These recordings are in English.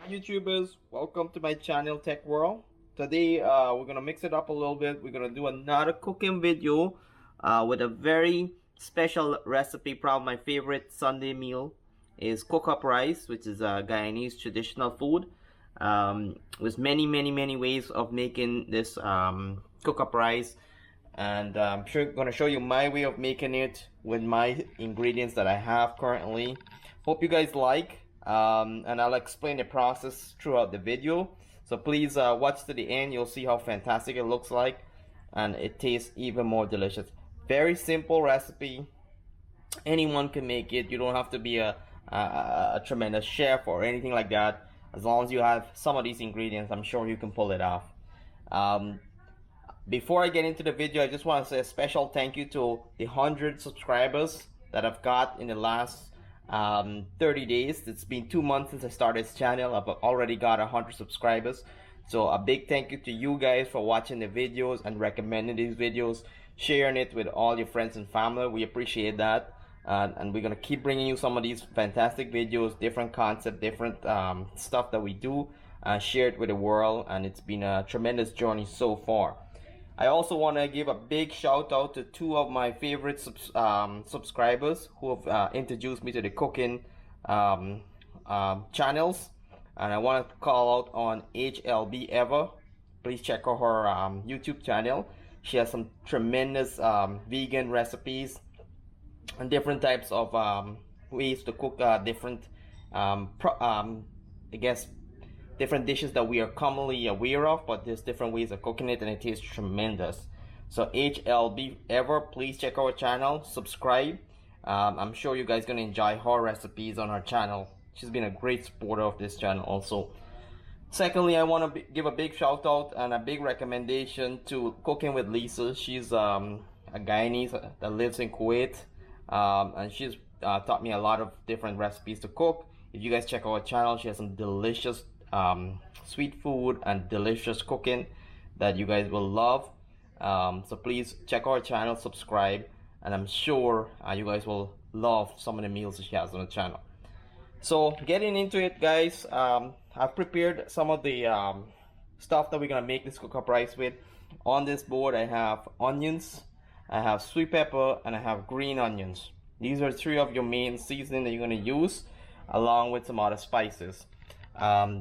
Hi YouTubers, welcome to my channel Tech World. Today we're gonna mix it up a little bit. We're gonna do another cooking video with a very special recipe. Probably my favorite Sunday meal is cook up rice, which is a Guyanese traditional food. There's many ways of making this cook up rice, and I'm gonna show you my way of making it with my ingredients that I have currently. Hope you guys like. And I'll explain the process throughout the video, so please watch to the end. You'll see how fantastic it looks like, and it tastes even more delicious. Very simple recipe, anyone can make it. You don't have to be a tremendous chef or anything like that. As long as you have some of these ingredients, I'm sure you can pull it off. Before I get into the video, I just want to say a special thank you to the 100 subscribers that I've got in the last 30 days. It's been 2 months since I started this channel. I've already got 100 subscribers, so a big thank you to you guys for watching the videos and recommending these videos, sharing it with all your friends and family. We appreciate that, and we're gonna keep bringing you some of these fantastic videos, different concepts, different stuff that we do, share it with the world, and it's been a tremendous journey so far. I also want to give a big shout out to two of my favorite subscribers who have introduced me to the cooking channels, and I want to call out on HLB Ever. Please check out her YouTube channel. She has some tremendous vegan recipes and different types of ways to cook different I guess different dishes that we are commonly aware of, but there's different ways of cooking it, and it tastes tremendous. So HLB Ever, please check our channel, subscribe. I'm sure you guys gonna enjoy her recipes on our channel. She's been a great supporter of this channel also. Secondly, I want to give a big shout out and a big recommendation to Cooking with Lisa. She's a Guyanese that lives in Kuwait, and she's taught me a lot of different recipes to cook. If you guys check out her channel, she has some delicious sweet food and delicious cooking that you guys will love. So please check our channel, subscribe, and I'm sure you guys will love some of the meals that she has on the channel. So getting into it, guys, I've prepared some of the stuff that we're gonna make this cook up rice with. On this board I have onions, I have sweet pepper, and I have green onions. These are three of your main seasoning that you're gonna use, along with some other spices.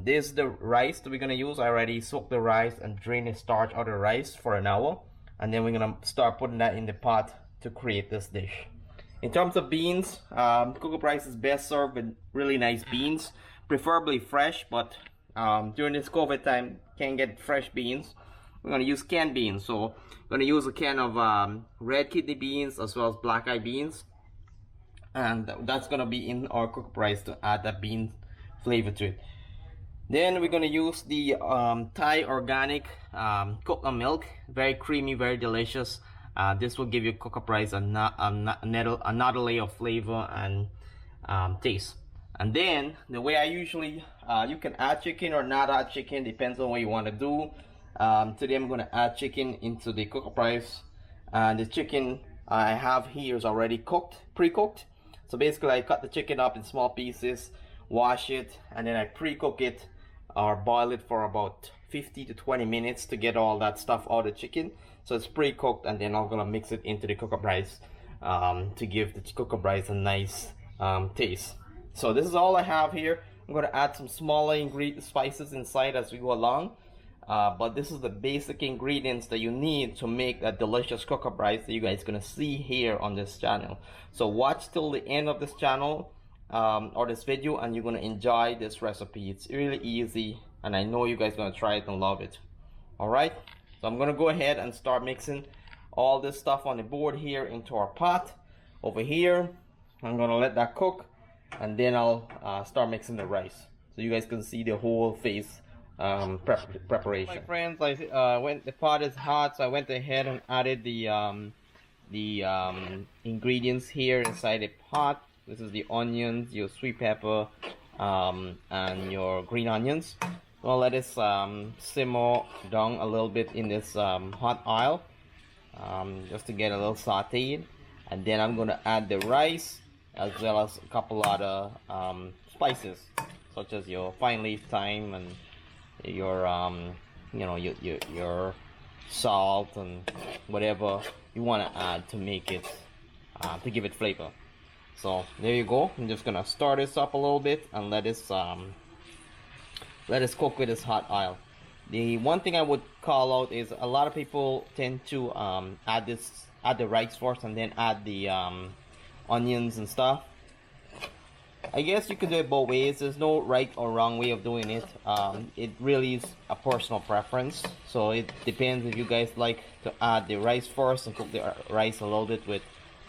This is the rice that we're gonna use. I already soaked the rice and drained the starch out of the rice for an hour, and then we're gonna start putting that in the pot to create this dish. In terms of beans, cook up rice is best served with really nice beans, preferably fresh, but during this COVID time can't get fresh beans. We're gonna use canned beans, so we're gonna use a can of red kidney beans as well as black eyed beans, and that's gonna be in our cook up rice to add that bean flavor to it. Then we're gonna use the Thai organic coconut milk. Very creamy, very delicious. This will give you cook up rice another layer of flavor and taste. And then the way I usually, you can add chicken or not add chicken, depends on what you want to do. Today I'm gonna add chicken into the cook up rice, and the chicken I have here is already cooked, pre-cooked. So basically I cut the chicken up in small pieces, wash it, and then I pre-cook it or boil it for about 50 to 20 minutes to get all that stuff out of the chicken. So it's pre-cooked, and then I'm gonna mix it into the cook up rice to give the cook up rice a nice taste. So this is all I have here. I'm gonna add some smaller spices inside as we go along, but this is the basic ingredients that you need to make that delicious cook up rice that you guys gonna see here on this channel. So watch till the end of this channel or this video, and you're gonna enjoy this recipe. It's really easy, and I know you guys gonna try it and love it. All right, so I'm gonna go ahead and start mixing all this stuff on the board here into our pot over here. I'm gonna let that cook, and then I'll start mixing the rice so you guys can see the whole phase preparation. My friends, the pot is hot, so I went ahead and added the ingredients here inside the pot. This is the onions, your sweet pepper, and your green onions. Well, let it simmer down a little bit in this hot oil, just to get a little sauteed. And then I'm going to add the rice as well as a couple other spices. such as your fine leaf thyme and your your salt and whatever you want to add to make it to give it flavor. So there you go. I'm just gonna stir this up a little bit and let this cook with this hot oil. The one thing I would call out is a lot of people tend to add the rice first and then add the onions and stuff. I guess you could do it both ways. There's no right or wrong way of doing it. It really is a personal preference. So it depends if you guys like to add the rice first and cook the rice a little bit with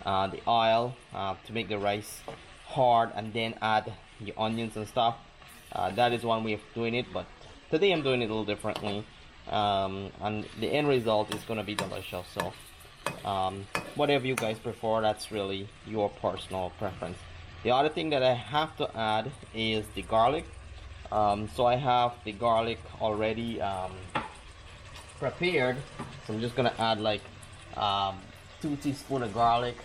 the oil to make the rice hard and then add the onions and stuff. That is one way of doing it, but today I'm doing it a little differently. And the end result is going to be delicious. So whatever you guys prefer, that's really your personal preference. The other thing that I have to add is the garlic. So I have the garlic already prepared. So I'm just gonna add like 2 teaspoons of garlic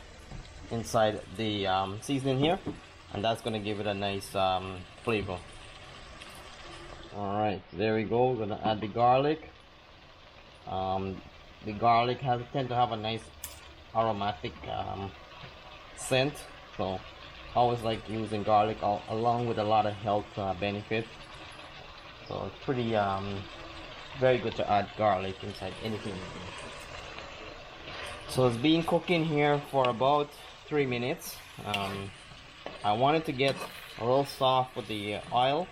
inside the seasoning here, and that's gonna give it a nice flavor. Alright, there we go. We're gonna add the garlic. The garlic tend to have a nice aromatic scent, so I always like using garlic along with a lot of health benefits. So it's pretty very good to add garlic inside anything. So it's been cooking here for about 3 minutes. I wanted to get a little soft with the oil,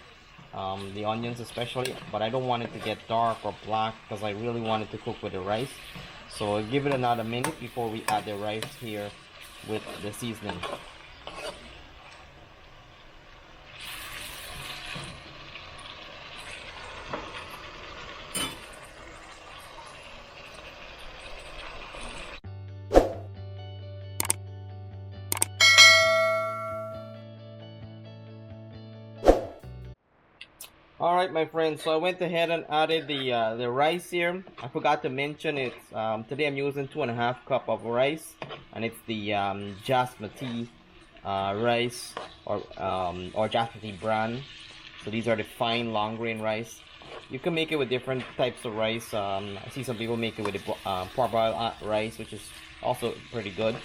the onions especially, but I don't want it to get dark or black because I really want it to cook with the rice. So I'll give it another minute before we add the rice here with the seasoning. Alright my friends, so I went ahead and added the rice here. I forgot to mention it's today I'm using 2.5 cup of rice, and it's the Jasmine rice or Jasmine brand. So these are the fine long grain rice. You can make it with different types of rice. I see some people make it with the parboiled rice, which is also pretty good.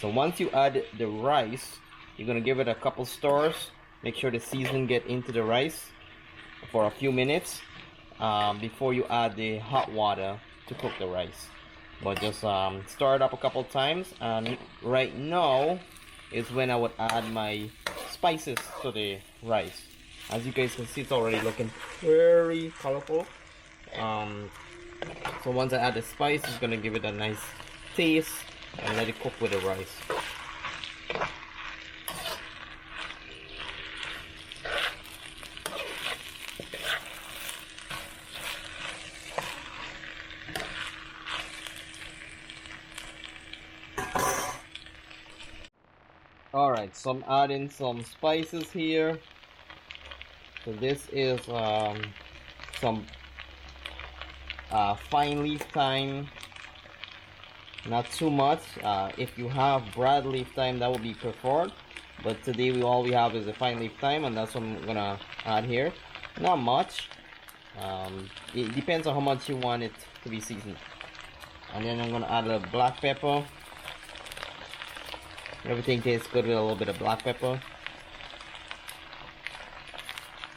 So once you add the rice, you're gonna give it a couple stirs. Make sure the seasoning get into the rice for a few minutes before you add the hot water to cook the rice. But just stir it up a couple times, and right now is when I would add my spices to the rice. As you guys can see, it's already looking very colorful. So once I add the spice, it's gonna give it a nice taste and let it cook with the rice. Alright, so I'm adding some spices here. So this is some fine leaf thyme, not too much. If you have broad leaf thyme, that would be preferred, but today all we have is a fine leaf thyme, and that's what I'm gonna add here. Not much. It depends on how much you want it to be seasoned. And then I'm gonna add a little black pepper. Everything tastes good with a little bit of black pepper.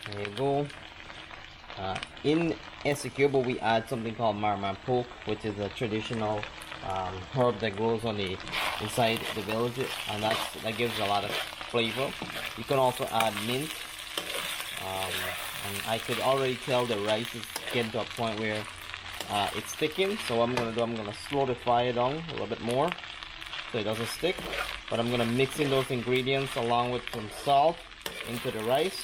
There you go. In Essequibo, we add something called marman poke, which is a traditional herb that grows on the inside the village, and that gives a lot of flavor. You can also add mint, and I could already tell the rice is getting to a point where it's sticking. So what I'm gonna slow the fire down a little bit more so it doesn't stick. But I'm gonna mix in those ingredients along with some salt into the rice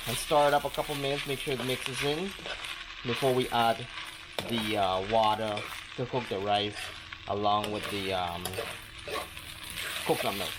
and stir it up a couple minutes. Make sure it mixes in before we add the water to cook the rice along with the coconut milk.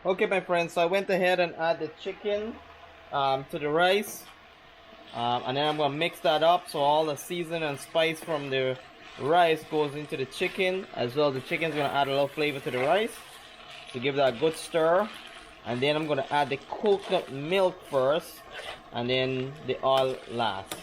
Okay, my friends, so I went ahead and add the chicken to the rice, and then I'm gonna mix that up so all the season and spice from the rice goes into the chicken as well. The chicken's gonna add a little flavor to the rice to give that a good stir, and then I'm gonna add the coconut milk first and then the oil last.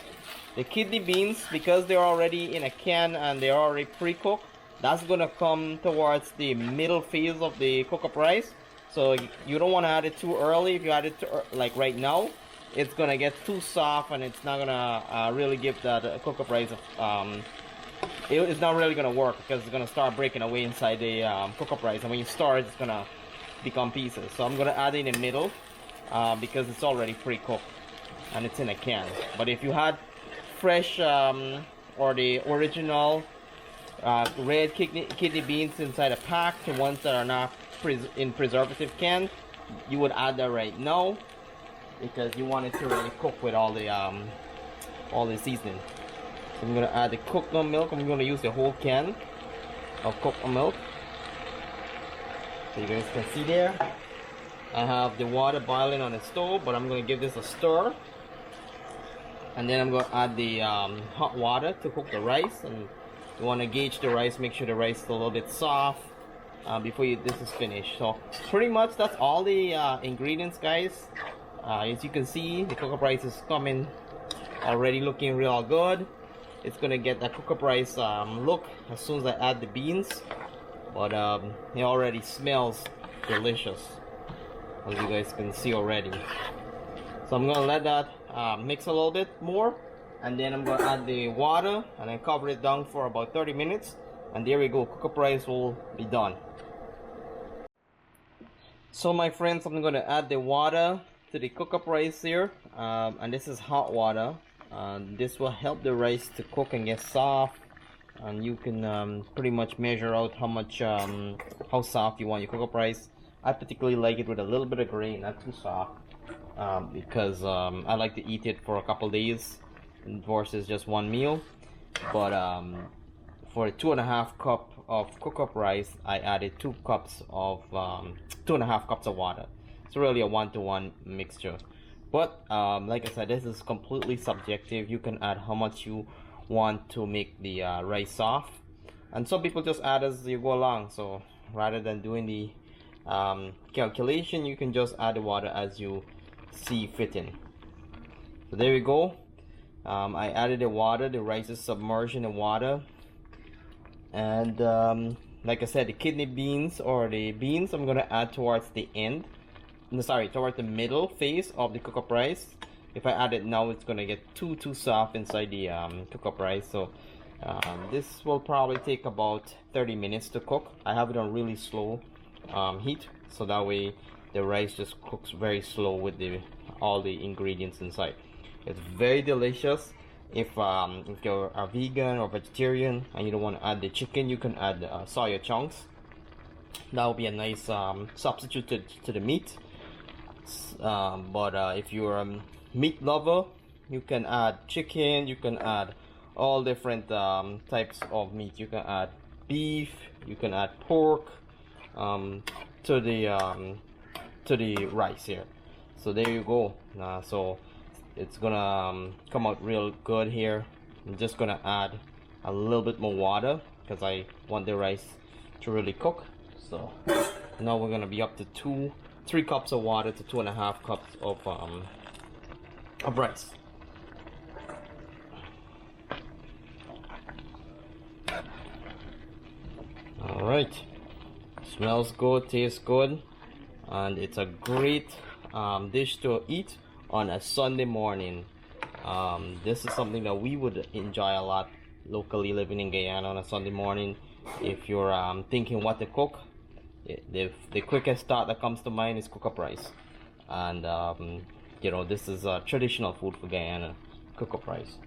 The kidney beans, because they're already in a can and they're already pre-cooked, that's gonna come towards the middle phase of the cook-up rice. So you don't want to add it too early. If you add it like right now, it's gonna get too soft and it's not gonna really give that cook-up rice. It's not really gonna work because it's gonna start breaking away inside the cook-up rice, and when you stir it, it's gonna become pieces. So I'm gonna add it in the middle because it's already pre-cooked and it's in a can. But if you had fresh or the original red kidney beans inside a pack, the ones that are not in preservative can, you would add that right now because you want it to really cook with all the seasoning. So I'm gonna add the coconut milk. I'm gonna use the whole can of coconut milk. So you guys can see there, I have the water boiling on the stove, but I'm gonna give this a stir, and then I'm gonna add the hot water to cook the rice. And you want to gauge the rice, make sure the rice is a little bit soft before this is finished. So pretty much that's all the ingredients, guys. As you can see, the cook-up rice is coming already looking real good. It's gonna get that cook-up rice look as soon as I add the beans, but it already smells delicious, as you guys can see already. So I'm gonna let that mix a little bit more, and then I'm gonna add the water and then cover it down for about 30 minutes, and there we go, cook-up rice will be done. So my friends, I'm gonna add the water to the cook-up rice here, and this is hot water. This will help the rice to cook and get soft, and you can pretty much measure out how much how soft you want your cook-up rice. I particularly like it with a little bit of grain, not too soft, because I like to eat it for a couple days versus just one meal. But for 2.5 cup of cook-up rice, I added 2 cups of 2.5 cups of water. It's really a 1-to-1 mixture. But like I said, this is completely subjective. You can add how much you want to make the rice soft, and some people just add as you go along. So rather than doing the calculation, you can just add the water as you see fitting. So there we go. I added the water. The rice is submerged in the water, and like I said, the kidney beans or the beans I'm gonna add towards the end. Sorry, towards the middle phase of the cook-up rice. If I add it now, it's gonna get too soft inside the cook-up rice. So this will probably take about 30 minutes to cook. I have it on really slow heat, so that way the rice just cooks very slow with all the ingredients inside. It's very delicious. If you're a vegan or vegetarian and you don't want to add the chicken, you can add soya chunks. That would be a nice substitute to the meat. But if you're a meat lover, you can add chicken, you can add all different types of meat. You can add beef, you can add pork to the rice here. So there you go. So it's gonna come out real good here. I'm just gonna add a little bit more water because I want the rice to really cook. So now we're gonna be up to 3 cups of water to 2.5 cups of rice. All right, smells good, tastes good, and it's a great dish to eat on a Sunday morning. This is something that we would enjoy a lot locally living in Guyana on a Sunday morning. If you're thinking what to cook, the quickest thought that comes to mind is cook-up rice. And you know, this is a traditional food for Guyana, cook-up rice.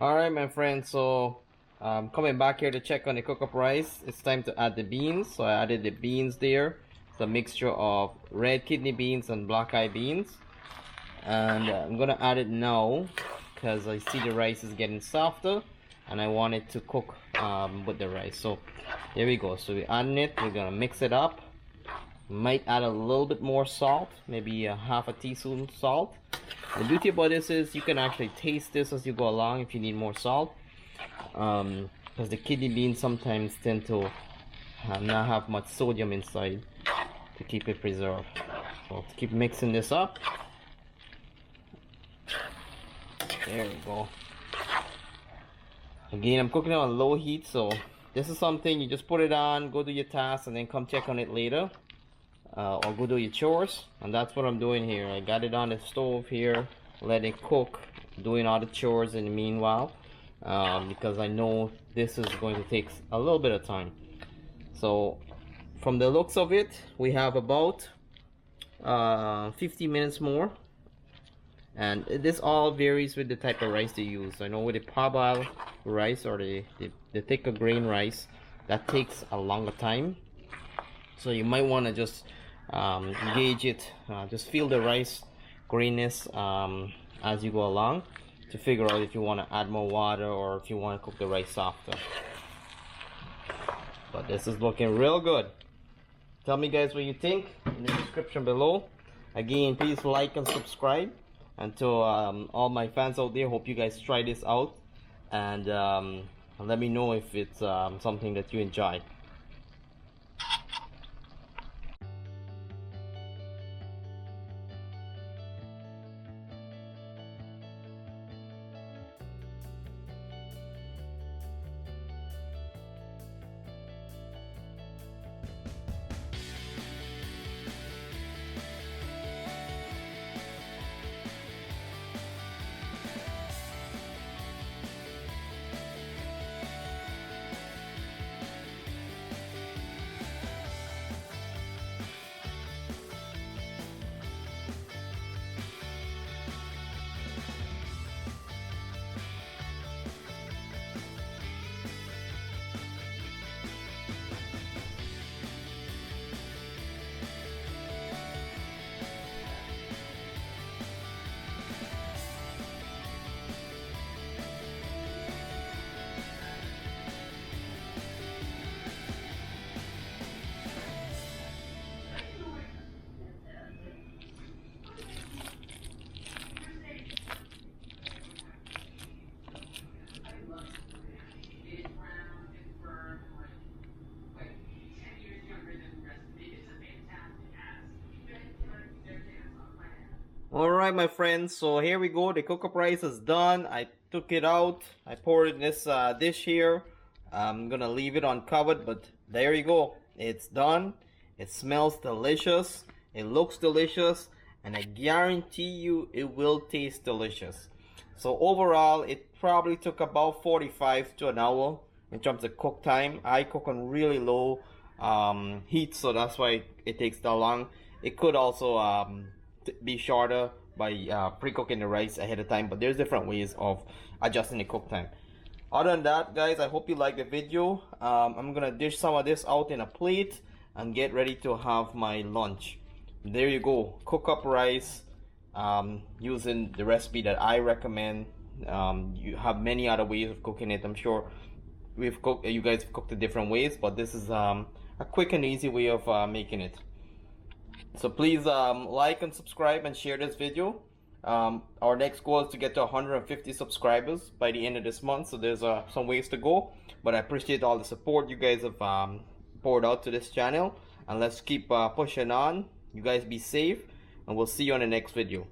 Alright my friends, so coming back here to check on the cook-up rice, it's time to add the beans. So I added the beans there. It's a mixture of red kidney beans and black eye beans, and I'm gonna add it now because I see the rice is getting softer and I want it to cook with the rice. So here we go. So we're adding it. We're gonna mix it up. Might add a little bit more salt, maybe a half a teaspoon salt. The beauty about this is you can actually taste this as you go along if you need more salt, because the kidney beans sometimes tend to not have much sodium inside to keep it preserved. So to keep mixing this up. There we go. Again, I'm cooking it on low heat, so this is something you just put it on, go do your tasks, and then come check on it later. Or go do your chores, and that's what I'm doing here. I got it on the stove here, let it cook, doing all the chores in the meanwhile, because I know this is going to take a little bit of time. So from the looks of it, we have about 50 minutes more, and this all varies with the type of rice they use. I know with the parboiled rice or the thicker grain rice, that takes a longer time, so you might want to just gauge it, just feel the rice grainness as you go along to figure out if you want to add more water or if you want to cook the rice softer. But this is looking real good. Tell me guys what you think in the description below. Again, please like and subscribe. And to all my fans out there, hope you guys try this out, and let me know if it's something that you enjoy. Alright my friends, so here we go. The cook-up rice is done. I took it out. I poured it in this dish here. I'm gonna leave it uncovered, but there you go. It's done. It smells delicious. It looks delicious. And I guarantee you it will taste delicious. So overall, it probably took about 45 to an hour in terms of cook time. I cook on really low heat, so that's why it takes that long. It could also be shorter by pre-cooking the rice ahead of time, but there's different ways of adjusting the cook time. Other than that, guys, I hope you like the video. I'm gonna dish some of this out in a plate and get ready to have my lunch. There you go, cook up rice using the recipe that I recommend. You have many other ways of cooking it. I'm sure you guys have cooked it different ways, but this is a quick and easy way of making it. So please like and subscribe and share this video. Our next goal is to get to 150 subscribers by the end of this month, so there's some ways to go, but I appreciate all the support you guys have poured out to this channel, and let's keep pushing on. You guys be safe, and we'll see you on the next video.